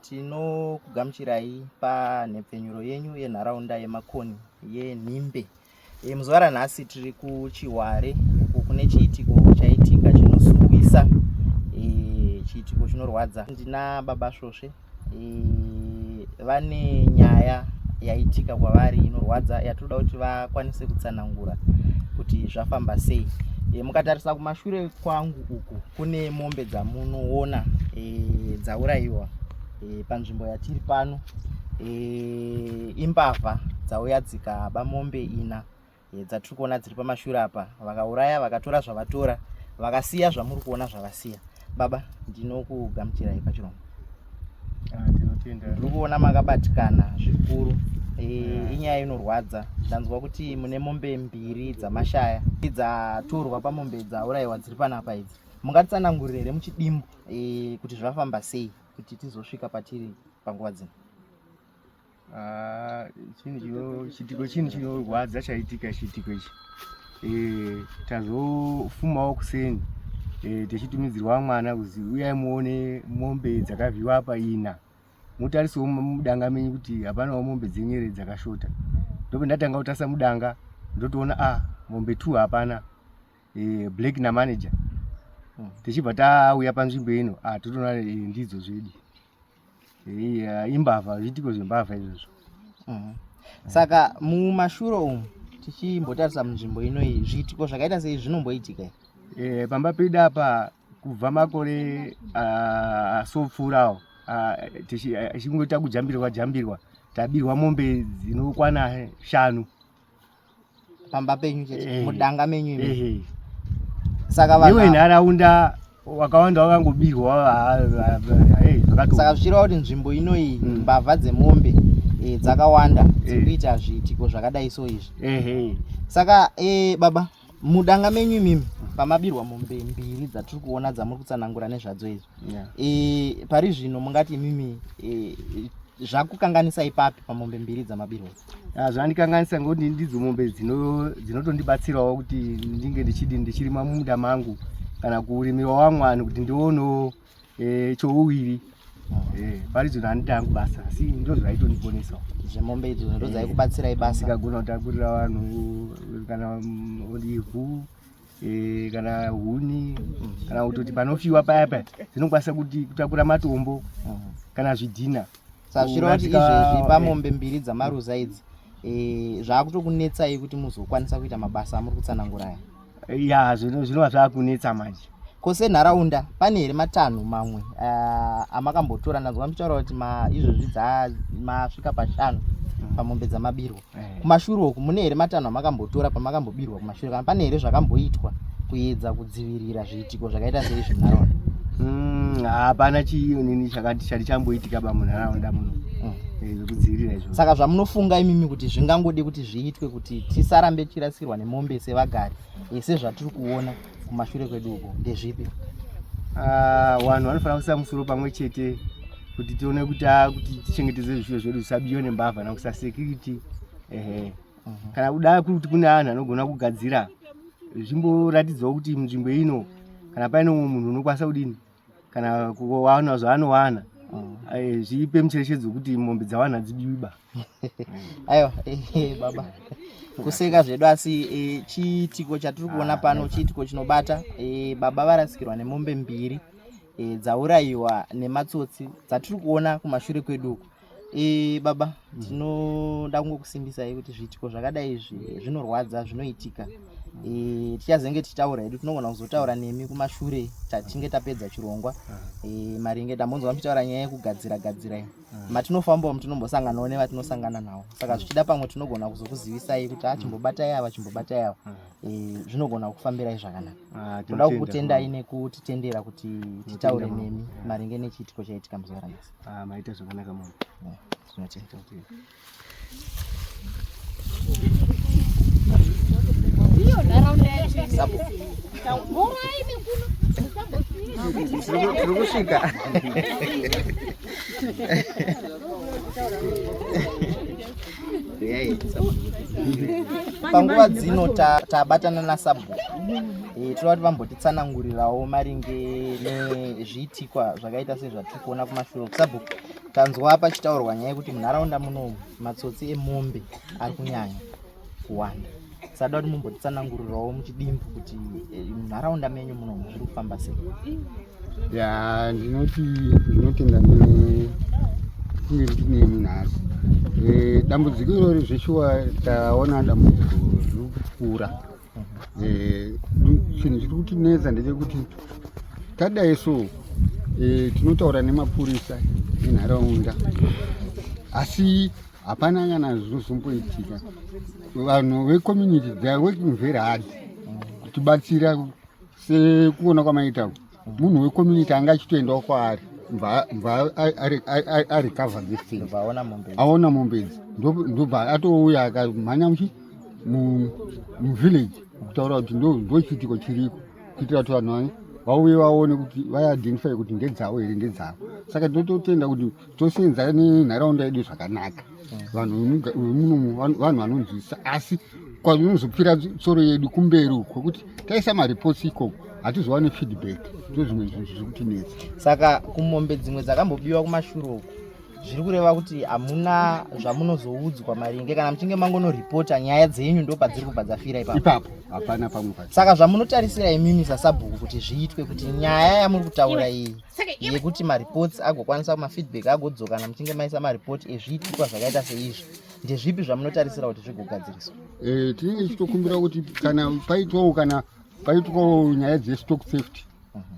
Tinokugamuchirai panhepfenyuro yenyu yenharaunda yemakoni yenhimbe. Muzuva ranhasi tiri kuChiware uko kune chiitiko chaitika chinosuwisa, chiitiko chinorwadza. Ndina baba Svosve, vane nyaya yaitika kwavari inorwadza yatoda kuti vakwanise kutsanangura kuti zvafamba sei. Mukatarisa kumashure kwangu uku kune mombe dzamunoona dzaurayiwa panzvimbo yatiri pano. Imbavha dzauya dzikaba mombe 4 dzatiri kuona dziri pamashure apa, vakauraya vakatora zvavatora vakasiya zvamuri kuona zvavasiya. Baba, ndinokugamuchirai pachirongwa. Ndiri kuona makabatikana zvikuru. Inyaya inorwadza. Ndanzwa kuti mune mombe 2 dzamashaya dzatorwa pamombe dzaurayiwa dziri panapa idzi. Mungatsanangurire here muchidimbu kuti zvafamba sei kuti tizosvika patiri panguva dzino? Chitiko chini chinorwadza chaitika chitiko ichi. Tazofumawo kuseni tichitumidzirwa mwana kuzi uyai muone mombe dzakavhiwa apa 4. Mutarisewo mudanga menyu kuti hapanawo mombe dzenyere dzakashota. Ndipo ndatanga kutasa mudanga ndotoona mombe 2 hapana. Black na manager tichibva tauya panzvimbo ino totoona ndidzo zvedu. Imbavha, zviitiko zvembavha izvozvo. Saka mumashure umu tichimbotarisa munzvimbo inoyi zviitiko zvakaita sei zvinomboitika? Pamba pedu apa kubva makore asopfuurawo tichingota kujambirwa tabirwa mombe dzinokwana 5 pamba penyu chete mudanga menyu imi. Saka iwe nharaunda wakawanda wakangobirwa. Saka zvichireva kuti nzvimbo inoyi mbavha dzemombe dzakawanda dzirikuita zviitiko zvakadai so izvi. Saka baba, mudanga menyu imimi pamabirwa mombe 2 dzatiri kuona dzamuri kutsanangura nezvadzo izvi, pari zvino mungati imimi zvakukanganisa ipapi pamombe 2 dzamabirwa? Zvandikanganisa ngokuti ndidzo mombe dzinotondibatsirawo kuti ndinge ndichirima mumunda mangu kana kurimirawo vamwani kuti ndionewo chouwiri. Paridzo handitanga basa, asi ndo zvaitondiponesawo. Zvemombe idzo ndo dzaikubatsirai basa? Ndikagona kutakurira vanhu kana ivhu kana huni kana kutoti panofiwa paya dzinokwanisa kuti kutakura matombo kana zvidhina. Saka zvichireva kuti izvezvi pamombe 2 dzamaruza idzi zvakutokunetsai kuti muzokwanisa kuita mabasa amuri kutsanangura aya? Zvinova zvakunetsa manje. Kose nharaunda pane here matanho mamwe amakambotora? Ndanzwa muchitaura kuti izvozvi masvika pa5 pamombe dzamabirwa. Kumashure uku mune here matanho amakambotora pamakambobirwa kumashure, kana pane here zvakamboitwa kuedza kudzivirira zviitiko zvakaita seizvi munharaunda? Hapana chiinini chati chamboitika munharaunda muno zvekudzivirira izvo. Saka zvamunofunga imimi kuti zvingangode kuti zviitwe kuti tisarambe tichirasirwa nemombe sevagari sezvatiri kuona kumashure kwedu uko ndezvipi? Vanhu vanofanira kuisa musoro pamwe chete kuti tione kuti tichengetedze zvifuyo zvedu zvisabiwa nembavha nakusa security. Kana kuda kuti kune anhu anogona kugadzira zvimboratidzawo kuti munzvimbo ino kana paine munhu unokwanisa kudini kana kuwana zvaanowana zvipe mucherechedzo kuti mombe dzawana dzibiwiba. Aiwa, baba, kuseka zvedu asi chiitiko chatiri kuona pano chiitiko chinobata. Baba varasikirwa nemombe 2 dzaurayiwa nematsotsi dzatiri kuona kumashure kwedu uku. Baba, tinoda kungokusimbisai kuti zviitiko zvakadai izvi zvinorwadza, zvinoitika. Tichazenge tichitaura hedu tinogona kuzotaura nemi kumashure tatinge tapedza chirongwa. Maringe tambonzwa muchitaura nyaya yekugadzira iyi. Matinofambawo tinombosanganawo nevatinosangana navo. Saka zvichida pamwe tinogona kuzokuzivisai kuti chimbobatai ava. Zvinogona kufambirai zvakanaka. Toda kukutendai nekutitendera kuti titaure nemi maringe nechiitiko chaitika muzuva ranhasi. Maita zvakanaka munhu. Tinotenda. Sabu. Tiri kusvika. Panguva dzino tabatana naSabu. Tinoda kuti vambotitsanangurirawo maringe nezviitikwa zvakaita sezvatiri kuona kumashure. Sabu, tanzwa pachitaurwa nyaya yekuti munharaunda muno matsotsi emombe ari kunyanya kuwanda. Sada kuti mumbotitsanangurirawo muchidimbu kuti munharaunda menyu muno zviri kufamba sei? Ya ndinotenda kunge tine munhasi dambudziko irori zveshuwa taona dambudziko riri kukura. Chinhu chiri kutinetsa ndechekuti tadai so tinotaura nemapurisa enharaunda asi hapana kana zvinozomboitika. Vanhu vecommunity they are working very hard kutibatsira sekuona kwamaita munhu wecommunity anga achitoendawo kwaari mva arecover this thing aona mombe idzi ndobva atouya akamhanya muvillage kutaura kuti ndo chiitiko chiriko kuitira kuti vanhu vauye vaone kuti vaiidentify kuti ndedzavo here ndedzavo. Saka tototenda kuti tosenza nenharaunda yedu zvakanaka. Vanhu vanonzwisisa asi kwazvinozopfira tsoro yedu kumberi uko kuti taisa mareports ikoko hatizowani feedback ndozvimwe zvinhu zviri kutinetsa. Saka kumombe dzimwe dzakambobiwa kumashure uko zviri kureva kuti hamuna zvamunozoudzwa maringe kana muchinge mangonoripota nyaya dzenyu ndo padziri kubva dzafira ipapo hapana pamwe pacho. Saka zvamunotarisira imimi sabhuku kuti zviitwe kuti nyaya yamuri kutaura iyi yekuti mareports agokwanisa kumafeedback agodzoka kana muchinge maisa maripoti ezviitikwa zvakaita seizvi ndezvipi zvamunotarisira kuti zvigogadziriswa? Tinenge tichitokumbira kuti kana paitwawo nyaya dzestock theft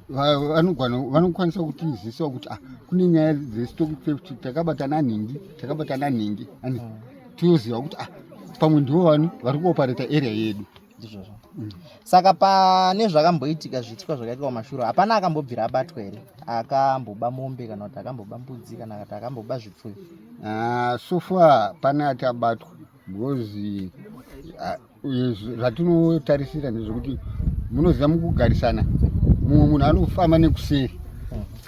vanokwanisa kutizivisawo kuti kune nyaya dzestock theft takabatana nhingi and toziva kuti pamwe ndivo vanhu vari kuopareta area yedu. Saka pane zvakamboitika zviitwa zvakaitwa kumashure hapana akambobvira abatwa here akamboba mombe kana kuti akamboba mbudzi kana kuti akamboba zvipfuyo? So far pane ati abatwa because zvatinotarisira ndezvekuti munoziva mukugarisana mumwe munhu anofamba nekuseri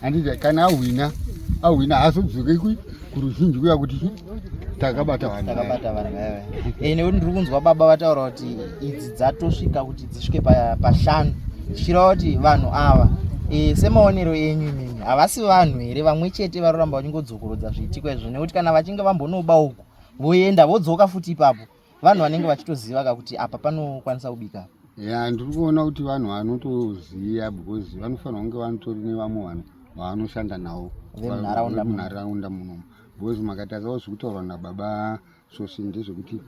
handiti kana ahwina haazodzoke kuruzhinji kuya kuti takabata vanhu. Nekuti ndiri kunzwa baba vataura kuti idzi dzatosvika kuti dzisvike pa5 zvichireva kuti vanhu ava semaonero enyu imimi havasi vanhu here vamwe chete varoramba vachingodzokorodza zviitikwa izvo, nekuti kana vachinge vambonoba uku voenda vodzoka futi ipapo vanhu vanenge vachitoziva kuti apa panokwanisa kubika. Ndiri kuona kuti vanhu vanotoziva because vanofanira kunge vanotori nevamwe vanhu vavanoshanda navo munharaunda munomu because makatazawo zvekutaurwa nababa Sosi ndezvekuti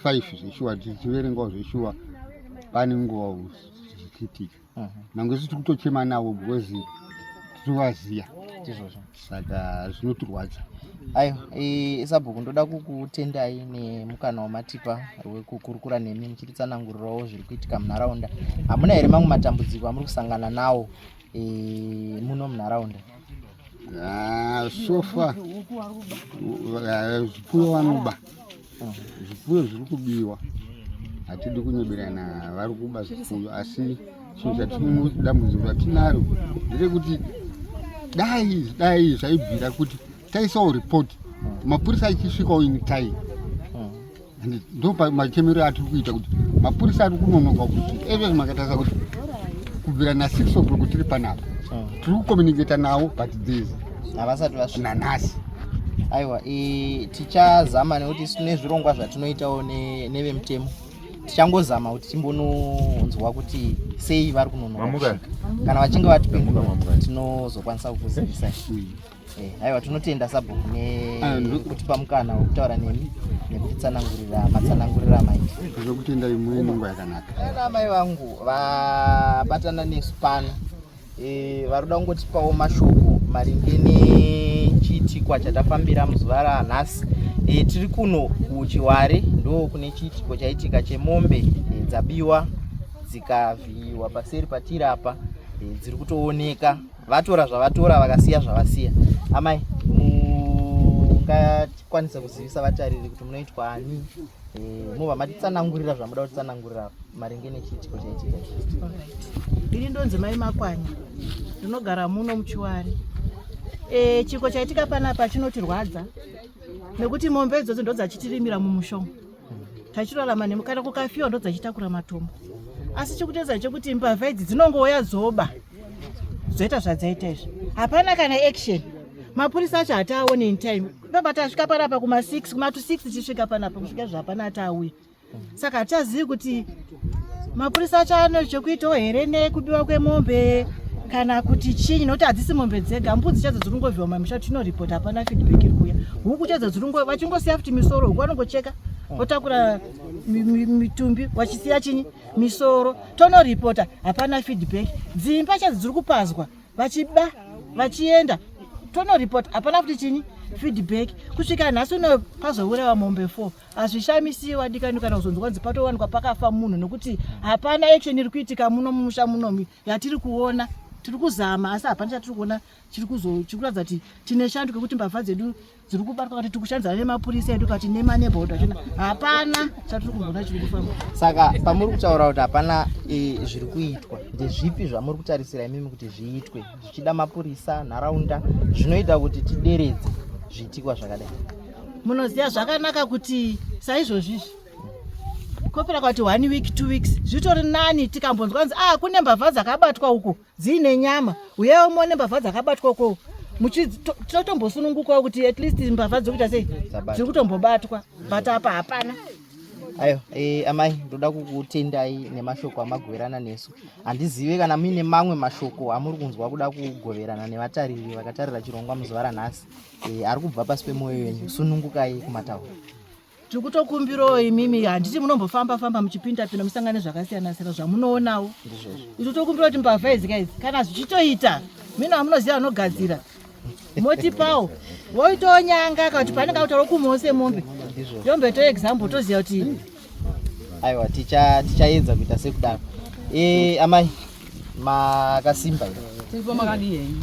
5 zveshuwa tichiverengawo zveshuwa pane nguva zvichiitika nange tiri kutochema navo because tinovaziya saka zvinotirwadza. Aiwa sabhuku ndoda kukutendai nemukana wamatipa wekukurukura nemi muchititsanangurirawo zviri kuitika munharaunda. Hamuna here mamwe matambudziko amuri kusangana nawo muno munharaunda? So far zvipfuyo vanoba zvipfuyo zviri kubiwa hatidi kunyeberana vari kuba zvipfuyo asi chinhu chatinodambudziko ratinaro nderekuti dai zvaibvira kuti taisawo ripoti mapurisa achisvikawo in time ndo machemero atiri kuita kuti mapurisa ari kunonoka kuti ezvo makatarisa kuti kubvira na6 o'clock tiri panapa tiri kucommunicata navo but this havasati vasvika nanhasi. Aiwa tichazama nekuti tine zvirongwa zvatinoitawo nevemutemo tichangozama kuti timbononzwa kuti sei vari kunonoka kana vachinge vatipindura tinozokwanisa kukuzivisai. Aiwa tinotenda sabhuku nekutipa mukana wekutaura nemi nekutitsanangurira matsanangurira amaita. Ndinokutenda imwe nenguva yakanaka. Amai vangu vabatana nesu pano varikuda kungotipawo mashoko maringe nechiitikwa chatafambira muzuva ranhasi. Tiri kuno kuChiware ndo kune chiitiko chaitika chemombe dzabiwa dzikavhiyiwa paseri patiri apa dziri kutooneka vatora zvavatora vakasiya zvavasiya. Amai mungatikwanisa kuzivisa vatariri kuti munoitwa ani mobva matitsanangurira zvamuda kutitsanangurira maringe nechiitiko chaitika? Ini ndonzi Mai Makwanya ndinogara muno muChiware. Chiko chaitika panapa chinotirwadza nekuti mombe idzodzo ndo dzachitirimira mumushomo tachirarama nemukana kukafiwa ndo dzachitakura matombo asi chikutedza chekuti mbavha idzi dzinongouya dzoba zoita zvadzaita izvi hapana kana action mapurisa acho hataone in time. Baba tasvika panapa kuma6 kuma to 6 tisvika panapa kusvika zvapana atauya. Saka hatazivi kuti mapurisa acho ano chekuitawo here nekubiwa kwemombe kana kuti chinyi, nokuti hadzisi mombe dzega, mbudzi chadzo dziri kungovhiwa mamisha tinoripota hapana feedback iri kuuya. Huku chadzo dziri vachingosiya futi misoro, huku vanongocheka votakura mitumbi vachisiya chinyi misoro, tonoripota hapana feedback. Dzimba chadzo dziri kupazwa vachiba vachienda tonoripota hapana futi chinyi feedback. Kusvika nhasi uno pazourayiwa mombe 4 hazvishamisiwa dikani kana kuzonzwa kunzi patowanikwa pakafa munhu, nokuti hapana action iri kuitika muno mumusha munomu yatiri kuona. Tiri kuzama asi hapana chatiri kuona chiri kuratidza kuti tine shando kuti mbavha dzedu dziri kubatwa kuti tikushandzana nemapurisa edu kuti nemaneighborhood achona hapana chatiri kuona chiri kufamba. Saka pamuri kutaura kuti hapana zviri kuitwa, ndezvipi zvamuri kutarisira imimi kuti zviitwe zvichida mapurisa nharaunda zvinoita kuti tideredze zviitikwa zvakadai? Munoziva zvakanaka kuti saizvozvizvi kopera kuti 1 week 2 weeks zvitori nani tikambonzwa kunzi kune mbavha dzakabatwa uko dziine nyama, uyewo muone mbavha dzakabatwa uko totombosunungukawo kuti at least mbavha dzekuita sei dziri kutombobatwa, but apa hapana. Ayo amai ndoda kukutendai nemashoko amagoverana nesu. Handizive kana muine mamwe mashoko amuri kunzwa kuda kugoverana nevatariri vakatarira chirongwa muzuva ranhasi ari kubva pasi pemwoyo wenyu. Sunungukai kumataura. Tiri kutokumbirawo imimi, handiti munombofamba muchipinda musangane zvakasiyana siyana zvamunoonawo. Tiri tokumbira kuti mbavha idzi guys kana zvichitoita mino hamunoziva vanogadzira motipawo voitawo nyanga kuti panenge kutaura kumose mombe yombeto example toziva kuti aiwa tichaedza kuita sekudaro. Amai makasimba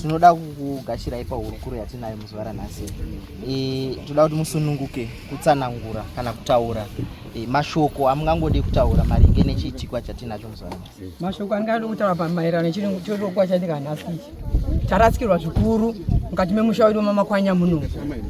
tinoda kukugashirai pahurukuro yatinayo muzuva ranhasi. Toda kuti musununguke kutsanangura kana kutaura mashoko amungangode kutaura maringe nechiitikwa chatinacho muzuva ranhasi. Mashoko angada kutaura maererano nechirongwa chatika nhasi ichi tarasikirwa zvikuru mukati memusha wedu mamakwanya muno.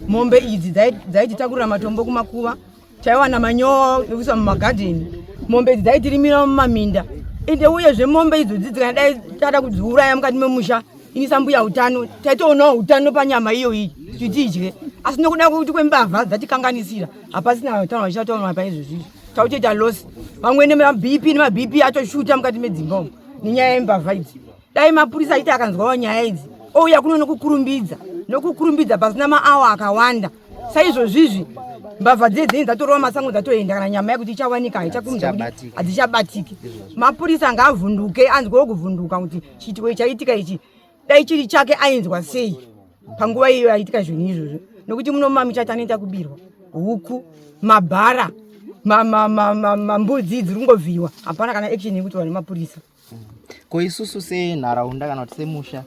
Mombe idzi dzaititakurira matombo kumakuva, taiwana manyowa ekuisa mumagadheni. Mombe idzi dzaitirimira mumaminda, ende uyezve mombe idzodzi dzikadai tada kudziuraya mukati memusha inisa mbuya utano taitoonawo utano panyama iyo iyi kuti tidye, asi nokuda kuti kwembavha dzatikanganisira hapasina utano vachitautaura paizvozvizvi tautoita losi. Vamwe nemabp atoshuta mukati medzimba umo nenyaya yembavha idzi. Dai mapurisa aiti akanzwawo nyaya idzi ouya kuno nokukurumbidza pasina maawa akawanda. Saizvozvizvi mbavha dzedzenyi dzatorowa masango dzatoenda kana nyama yakuti ichawanika haichakurumidza kuti hadzichabatiki. Mapurisa ngaavhunduke, anzwewo kuvhunduka kuti chiitiko chaitika ichi dai chiri chake ainzwa sei panguva iyo yaitika zvinhu izvozvo, nokuti muno mamichati anoita kubirwa huku, mabhara, mbudzi dziri kungovhiwa, hapana kana action yekuitwa nemapurisa. Ko isusu senharaunda kana kuti semusha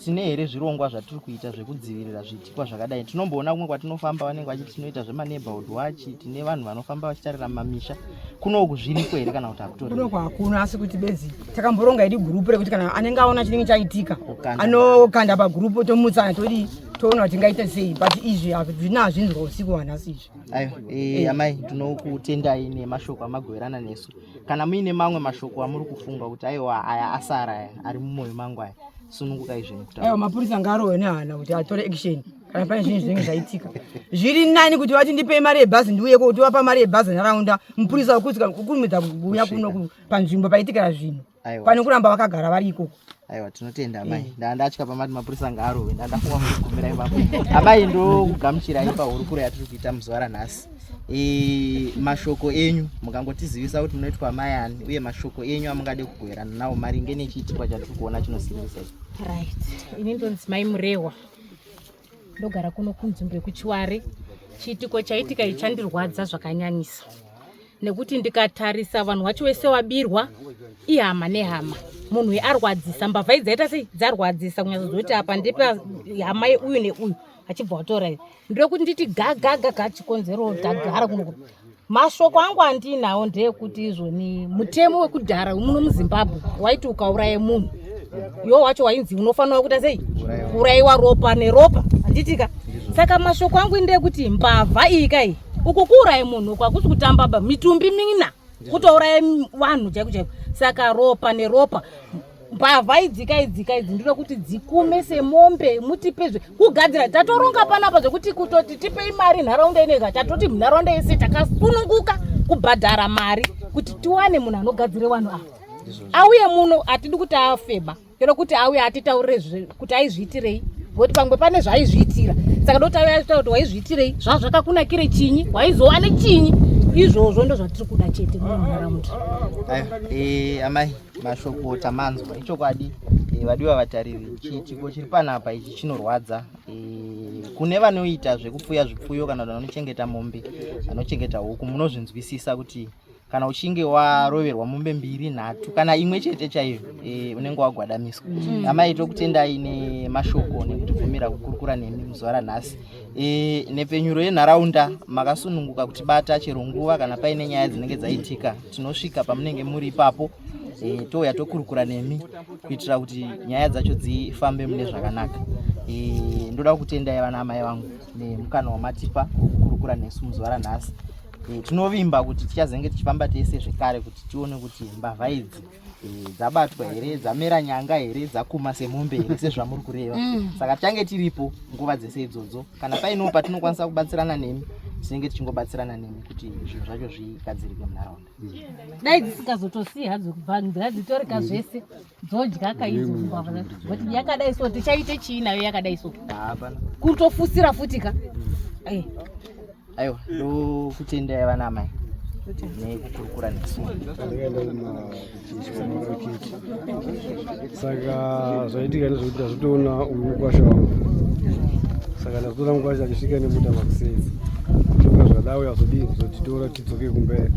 tine here zvirongwa zvatiri kuita zvekudzivirira zviitikwa zvakadai? Tinomboona kumwe kwatinofamba vanenge vachiti tinoita zvemaneighborhood watch, tine vanhu vanofamba vachitarira mamisha. Kunoku zviriko here kana kuti hakutori? Kunoku hakuna, asi kuti bedzi takamboronga idi gurupu rekuti kana anenge aona chinenge chaitika anokanda pagurupu tomutsana toona kuti tingaita sei, but izvi zvina hazvinzwa usiku hwanhasi izvi. Ayo amai tinokutendai nemashoko amagoverana nesu. Kana muine mamwe mashoko amuri kufunga kuti aiwa aya asara aya ari mumwoyo mangu aya, sunungukai zvenyu kutaura. Aiwa mapurisa ngarowe nehana kuti atore action kana pane zvinhu zvinenge zvaitika. Zviri nani kuti vati ndipei mari yebhazi ndiuye kuti wapa mari yebhazi nharaunda, mupurisa wokurumidza kuuya kuno panzvimbo paitikira zvinhu pane kuramba vakagara vari ikoko. Aiwa tinotenda amai. Ndatya pamati mapurisa ngarowe, ndafunga mugumirai ipapo. Amai ndokugamuchirai pahurukuro yatiri kuita muzuva ranhasi. Mashoko enyu mukangotizivisa kuti munoitwa mai ani, uye mashoko enyu amungade kugoverana nawo maringe nechiitikwa chatiri kuona chinosimbisai. Right. Ini ndonzi Mai Murewa. Ndogara kuno kunzvimbo yekuChiware. Chiitiko chaitika ichi chandirwadza zvakanyanyisa. Nekuti ndikatarisa vanhu vacho vese wabirwa ihama nehama. Munhu arwadzisa, mbavha idzi dzaita sei dzarwadzisa kunyatsozoti apa ndepa hama uyu neuyu achibva watora. Ndiri nditi gaga chikonzero tagara kuno. Mashoko angu andinawo ndeyekuti izvoni mutemo wekudhara muno muZimbabwe waiti ukauraya munhu iwo wacho wainzi unofanira kuita sei kuraiwa ropa neropa, handitika. Saka mashoko angu ndeyekuti mbavha iyi kai uku kuuraya munhu kwakusi kutamba mitumbi mina kutouraya vanhu chaiko chaiko. Saka ropa neropa mbavha idzi ndinoda kuti dzikume semombe mutipezve kugadzira tatoronga panapa zvekuti kutoti tipei mari nharaunda inega tatoti munharaunda yese takasununguka kubhadhara mari kuti tiwane munhu anogadzira vanhu ava auye muno hatidi kuti afeba kero kuti auye atitaurire kuti aizviitirei ngekuti pamwe pane zvaizviitira saka ndoti auye atitaura kuti waizviitirei zvazvakakunakire chinyi waizowane chinyi izvozvo ndo zvatiri kuda chete munharaunda. Amai mashoko tamanzwa ichokwadi vadiwa vatariri chitiko chiri panapa ichi chinorwadza kune vanoita zvekupfuya zvipfuyo kana vanochengeta mombe vanochengeta huku munozvinzwisisa kuti kana uchinge waroverwa mombe 2, 3 kana imwe chete chaiyo unenge wagwadamiswa. Amai tokutendai nemashoko nekutibvumira kukurukura nemi muzuva ranhasi. Nepenyuro yenharaunda makasununguka kutibata chero nguva kana paine nyaya dzinenge dzaitika tinosvika pamunenge muri ipapo touya tokurukura nemi kuitira kuti nyaya dzacho dzifambe mune zvakanaka. Ndoda kutendai vana amai vangu nemukana wamatipa kukurukura nesu muzuva ranhasi. Tinovimba kuti tichazenge tichifamba tese zvekare kuti tione kuti mbavha idzi dzabatwa here, dzamera nyanga here, dzakuma semombe here sezvamuri kureva. Saka tange tiripo nguva dzese idzodzo kana painewo patinokwanisa kubatsirana nemi tinenge tichingobatsirana nemi kuti zvinhu zvacho zvigadzirike munharaunda. Dai dzisingazotosii hadzo kubva dzitoreka zvese dzodya kaidzo mbavha kuti yakadai so tichaite chii nayo yakadai so kutofusira futika. Aiwa ndokutendai vana amai nekukurukura nesu. Saka zvaitika nezvekuti azvitoona uyu mukwasha wangu saka ndazotora mukwasha achisvika nemuta makusezi toka zvadauya zotitora tidzoke kumberi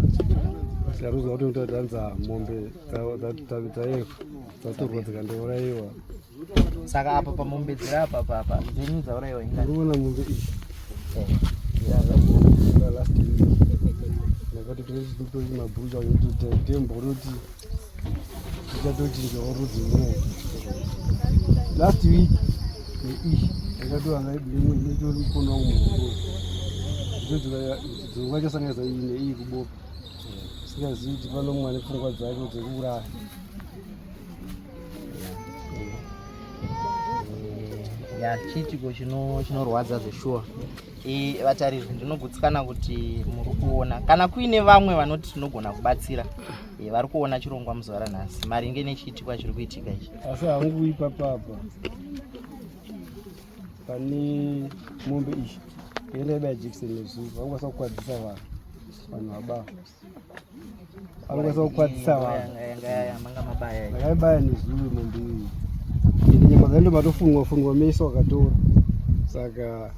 tikarudzwa kuti totanza mombe dzatorwa dzikandouraiwa. Saka apa pamombe dziri apa dzenyu dzauraiwa ingariona mombe iyi last week nakati tinechitoti mabhucha kuti temboroti tichatochinjawo rudzi runo last week neishi ndakatoanga imwe inetori mukona wangu muhoro dzonga chasangaisa iyi neiyi kuboka singazivi kuti pano mwana pfungwa dzake dzekuuraya. Chitiko chinorwadza zveshuwa. Vatariri ndinogutsikana kuti muri kuona kana kuine vamwe vanoti tinogona kubatsira vari kuona chirongwa muzuva ranhasi maringe nechitiko chiri kuitika ichi. Asi hangu ipapapa pane mombe ishi yendaibaya jekiseni nezuva vanokwanisa kukwadzisa vanhu vabafa vanokwanisa kukwadzisa vanhu vakaibaya nezuve mombe iyi nyama dzaendo matofunwa meso akatora. Saka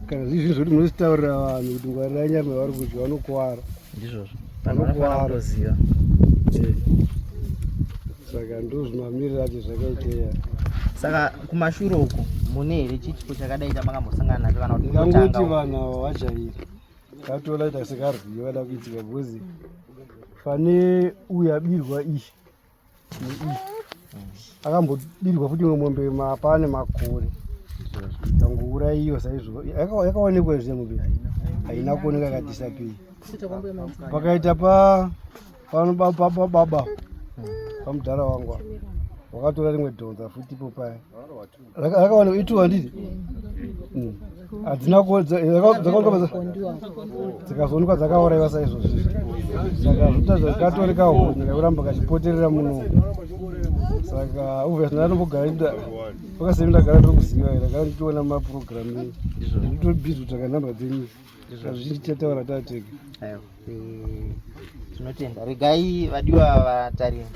kana zvinhu zvoti munozvitaurira vanhu kuti ngwarira nyama yavari kudya vanokuwara ndizvozvo vanokuwara. Saka ndozvimamiriro acho zvakaiteya. Saka kumashure uku mune here chitiko chakadai chamangambosangana nacho kana kuti ndangoti vanhu ava vajairi katoona kuti asikarwiwa vada kuitika bhozi fane uyu abirwa ishi neishi akambobirwa futi mombe mapane makore kangouraiwa saizvo yakaonekwa zvine mombe haina kuoneka kadisapei pakaita baba pamudhara wangu wakatora rimwe dhonza futi ipo paya rakaonekwa ituwa nditi hadzina dzikazoonekwa dzakauraiwa saizvozvi. Saka zvota zvakatoreka hunyika kuramba kachipoterera muno. Saka ubva zvinombogara wakasemi ndagara ndikuziva here kana ndichiona mapurogiramu nditobhizi kutsvaka nhamba dzenyu zvazhinji chataura tatega. Tinotenda regai vadiwa vatariri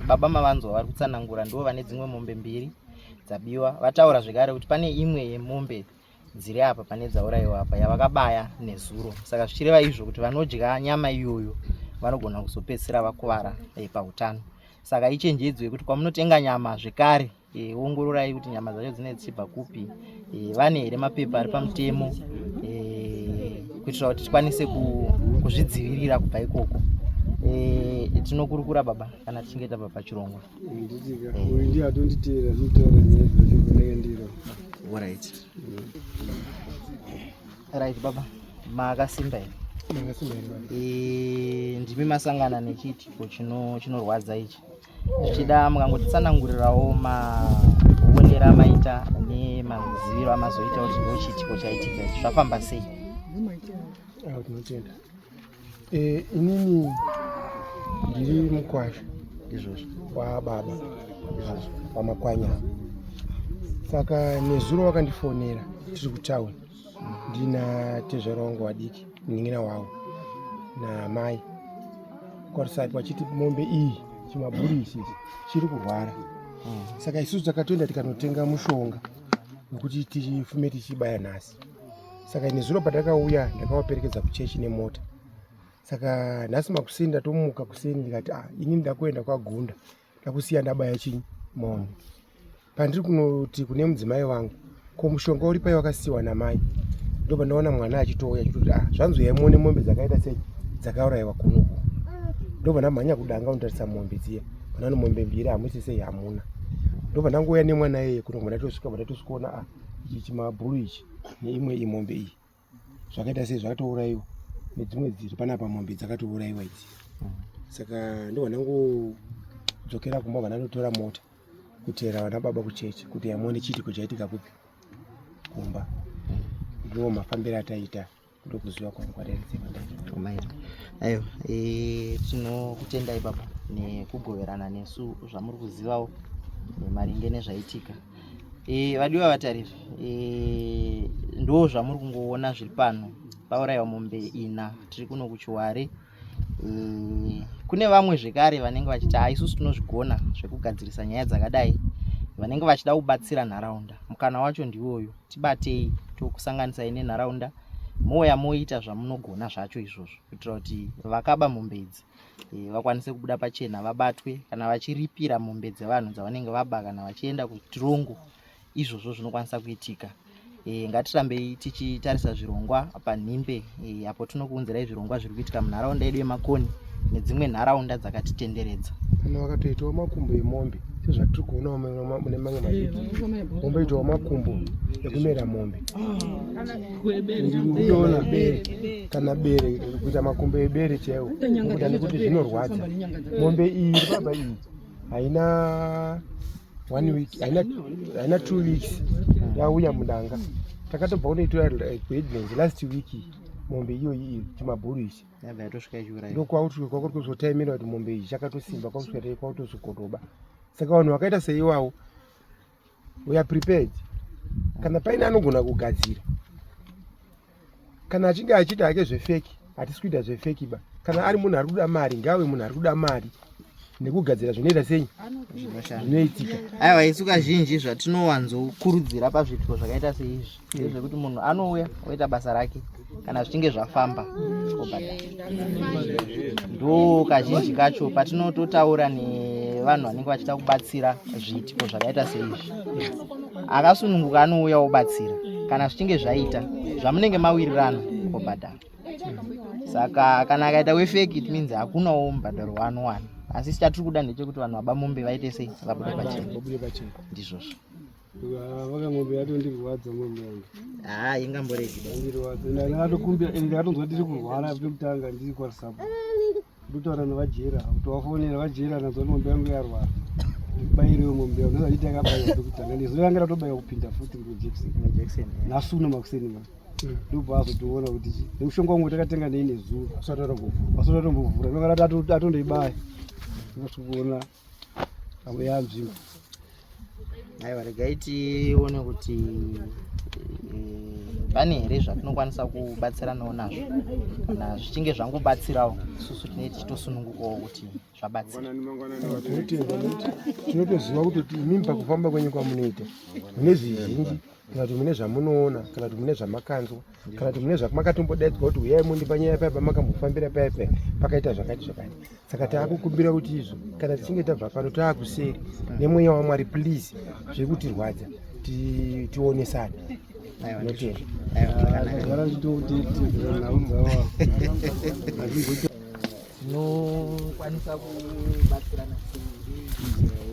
baba mavanzwa vari kutsanangura ndo vane dzimwe mombe 2 dzabiwa vataura zvekare kuti pane imwe yemombe dziri apa pane dzauraiwa apa yavakabaya nezuro. Saka zvichireva izvo kuti vanodya nyama iyoyo vanogona kuzopedzisira vakuvara pautano. Saka ichenjedzwe kuti kwamunotenga nyama zvekare ongororai kuti nyama dzacho dzinenge dzichibva kupi, vane here mapepa ari pamutemo kuitira kuti tikwanise kuzvidzivirira kubva ikoko. Tinokurukura baba kana tichinge tabva pachirongwa. Uyu ndiye atonditeera ndinotaura nyaya dzinokunenge ndiro. Right baba makasimba here. ndimi masangana nechiitiko chinorwadza ichi. Zvichida mukangotitsanangurirawo maonero amaita nemaziviro amazoita kuti ndo chiitiko chaitika ichi zvafamba sei? Tinotenda. Inini ndiri mukwasha izvozvo wababa wamakwanya. Saka nezuro wakandifonera tiri kutauni ndina tezvara wangu wadiki munin'ina wawo namai kwarisati wachiti mombe iyi chimabhuri ichi chiri kurwara. Saka isusu takatoenda tikanotenga mushonga wekuti tifume tichibaya nhasi. Saka nezuro patakauya ndakawaperekedza kuchechi nemota. Saka nhasi makuseni ndatomuka kuseni ndikati ini ndida kuenda kwaGunda ndakusiya ndabaya chinyi mombe. Pandiri kunoti kune mudzimai wangu ko mushonga uri pai wakasiyiwa namai. Ndopa ndaona mwana achitouya achitoti zvanzi muone mombe dzakaita sei dzakaurayiwa kunoku. Ndopa ndamhanya kudanga unotarisa mombe dziya. Panano mombe mbiri hamusi sei hamuna. Ndopa ndangouya nemwana yeye kuti ndatosvikaona ichi chimabhuru ichi neimwe imombe iyi zvakaita sei zvakatourayiwa nedzimwe dziri panapa mombe dzakatourayiwa idzi. Saka ndopa ndangodzokera kumba vananotora mota kutera vana baba kuchechi kuti yamuone chiitiko chaitika kupi kumba. Ndo mafambiro ataita ndokuziva kwangu kwatairidzima. Aiwa, tinokutendai baba nekugoverana nesu zvamuri kuzivawo maringe nezvaitika. Vadiwa vatariri, ndo zvamuri kungoona zviri pano. Paurayiwa mombe 4 tiri kuno kuChiware. Kune vamwe zvekare vanenge vachiti isusu tinozvigona zvekugadzirisa nyaya dzakadai, vanenge vachida kubatsira nharaunda. Mukana wacho ndiwoyo, tibatei tokusanganisai nenharaunda mouya moita zvamunogona zvacho izvozvo kuitira kuti vakaba mombe idzi vakwanise kubuda pachena, vabatwe kana vachiripira mombe dzevanhu dzavanenge vaba kana vachienda kutirongo. Izvozvo zvinokwanisa kuitika. Ngatirambei tichitarisa zvirongwa panhimbe apo tinokuunzirai zvirongwa zviri kuitika munharaunda yedu yeMakoni nedzimwe nharaunda dzakatitenderedza. Kana vakatoitawo makumbo emombe sezvatiri kuona mune mamwe madiki, momboitawo makumbo ekumera mombe. Ndinoona bere kana bere kuita makumbo ebere chaiwo nekuti zvinorwadza. Mombe iyi baba iyi haina 1 week, haina 2 weeks yauya mudanga. Takatobva kunoitora Bedlands last week mombe iyoyi chimabhuru ichi ndokwauri kuzotaimira kuti mombe ichi chakatosimba kwakusvika kwakutozvikotoba. Saka vanhu vakaita seiwawo we are prepared. Kana paine anogona kugadzira, kana achinge achida hake zvefeki, hatisi kuita zvefeki ba. Kana ari munhu ari kuda mari ngave munhu ari kuda mari nekugadzira zvinoita sei zvinoitika. Aiwa, isu kazhinji zvatinowanzokurudzira pazvitiko zvakaita seizvi ndezvekuti munhu anouya oita basa rake, kana zvichinge zvafamba obhadhara. Ndo kazhinji kacho patinototaura nevanhu vanenge vachida kubatsira zviitiko zvakaita seizvi, akasununguka anouya obatsira. Kana zvichinge zvaita zvamunenge mawirirana obhadhara. Saka kana akaita wefeki it means hakunawo mubhadharo waanowana. Asi chatiri kuda ndechekuti vanhu vaba mombe vaite sei vabude pachena. Ndizvozvo. Vakamombe yatondirwadza mombe yangu. Ingamboregi. Ndirwadza. Ndakatokumbira ndakatonzwa ndiri kurwara kutanga ndiri kwaRisapo. Nditaura nevajera kuti wafonera vajera nazwa mombe yangu yarwara. Ndibairewo mombe yangu. Ndazviti akabairwa kutanga. Ndizovanga ratobaya kupinda futi ngejekiseni. Nasuna makuseni manje. Ndobva azotoona kuti nemushonga wangu takatenga nei nezuva vasati vatombovhura ndokarati atondoibaya nosikuona amwe yanzvimbo. Aiwa, regai tione kuti pane here zvatinokwanisa kubatsiranawo nazvo. Kana zvichinge zvangobatsirawo isusu tinenge tichitosunungukawo kuti zvabatsira. Tinotoziva kuti imimi pakufamba kwenyu kwamunoita mune zvizhinji, kana kuti mune zvamunoona, kana kuti mune zvamakanzwa, kana kuti mune zvamakatombodayidzwa kuti uyai mundipa nyaya paipa makambofambira paipa pakaita zvakati zvakati. Saka taakukumbira kuti izvo kana tichinge tabva pano taakuseri nemweya waMwari please zviri kutirwadza tionesane. Notenda. Tinokwanisa kubatsirana sei